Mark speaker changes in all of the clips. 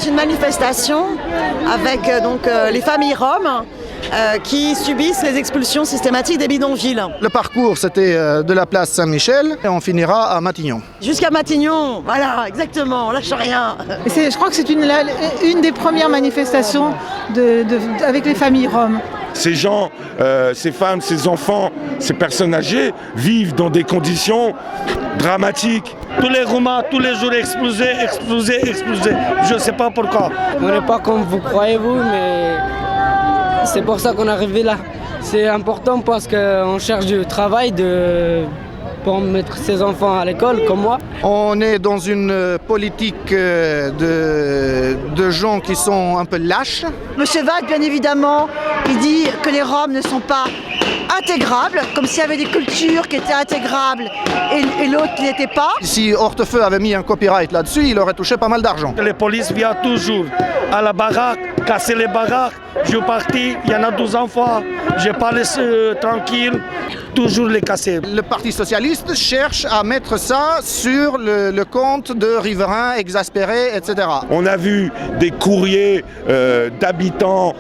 Speaker 1: une manifestation avec les familles roms qui subissent les expulsions systématiques des bidonvilles.
Speaker 2: Le parcours, c'était de la place Saint-Michel et on finira à Matignon.
Speaker 1: Jusqu'à Matignon, voilà, exactement, on lâche rien.
Speaker 3: Je crois que c'est une des premières manifestations avec les familles roms.
Speaker 4: Ces gens, ces femmes, ces enfants, ces personnes âgées vivent dans des conditions dramatiques.
Speaker 5: Tous les Roumains, tous les jours explosés. Je ne sais pas pourquoi.
Speaker 6: On n'est pas comme vous croyez, vous, mais c'est pour ça qu'on est arrivé là. C'est important parce qu'on cherche du travail pour mettre ses enfants à l'école, comme moi.
Speaker 2: On est dans une politique de gens qui sont un peu lâches.
Speaker 1: Monsieur Watt, bien évidemment, il dit que les Roms ne sont pas intégrables, comme s'il y avait des cultures qui étaient intégrables et l'autre qui n'était pas.
Speaker 2: Si Hortefeux avait mis un copyright là-dessus, il aurait touché pas mal d'argent.
Speaker 5: Les polices viennent toujours à la baraque, casser les baraques. Je suis parti, il y en a 12 enfants, je n'ai pas laissé tranquille, toujours les casser.
Speaker 2: Le Parti socialiste cherche à mettre ça sur le compte de riverains exaspérés, etc.
Speaker 4: On a vu des courriers d'habitants,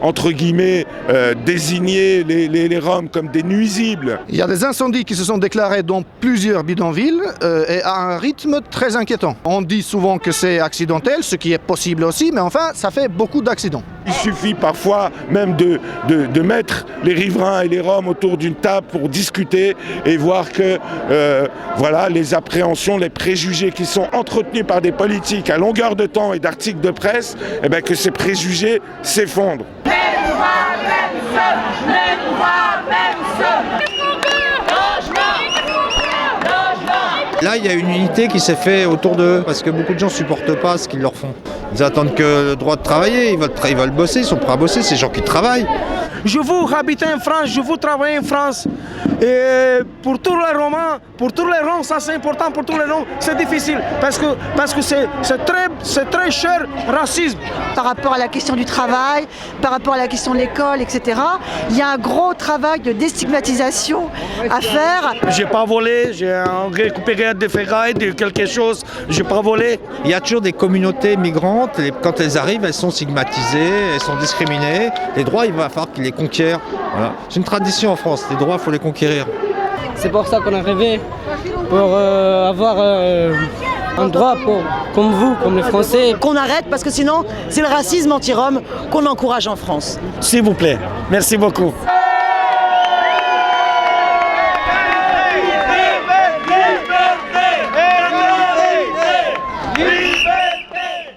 Speaker 4: entre guillemets, désigner les Roms comme des nuisibles.
Speaker 2: Il y a des incendies qui se sont déclarés dans plusieurs bidonvilles et à un rythme très inquiétant. On dit souvent que c'est accidentel, ce qui est possible aussi, mais enfin, ça fait beaucoup d'accidents.
Speaker 4: Il suffit parfois même de mettre les riverains et les Roms autour d'une table pour discuter et voir que voilà, les appréhensions, les préjugés qui sont entretenus par des politiques à longueur de temps et d'articles de presse, eh bien, que ces préjugés s'effondrent.
Speaker 7: Là, il y a une unité qui s'est faite autour d'eux, parce que beaucoup de gens ne supportent pas ce qu'ils leur font. Ils attendent que le droit de travailler, ils veulent bosser, ils sont prêts à bosser, c'est des gens qui travaillent.
Speaker 5: Je veux habiter en France, je veux travailler en France. Et pour tous les Romains, pour tous les Roms, ça c'est important, pour tous les Roms, c'est difficile. Parce que c'est très cher racisme.
Speaker 1: Par rapport à la question du travail, par rapport à la question de l'école, etc., il y a un gros travail de déstigmatisation à faire.
Speaker 5: J'ai pas volé, j'ai récupéré des ferrailles, de quelque chose, j'ai pas volé.
Speaker 7: Il y a toujours des communautés migrantes, et quand elles arrivent, elles sont stigmatisées, elles sont discriminées. Les droits, il va falloir qu'ils les conquièrent. Voilà. C'est une tradition en France, les droits, il faut les conquérir.
Speaker 6: C'est pour ça qu'on est arrivé, pour avoir un droit comme vous, comme les Français.
Speaker 1: Qu'on arrête, parce que sinon, c'est le racisme anti-rom qu'on encourage en France.
Speaker 5: S'il vous plaît, merci beaucoup.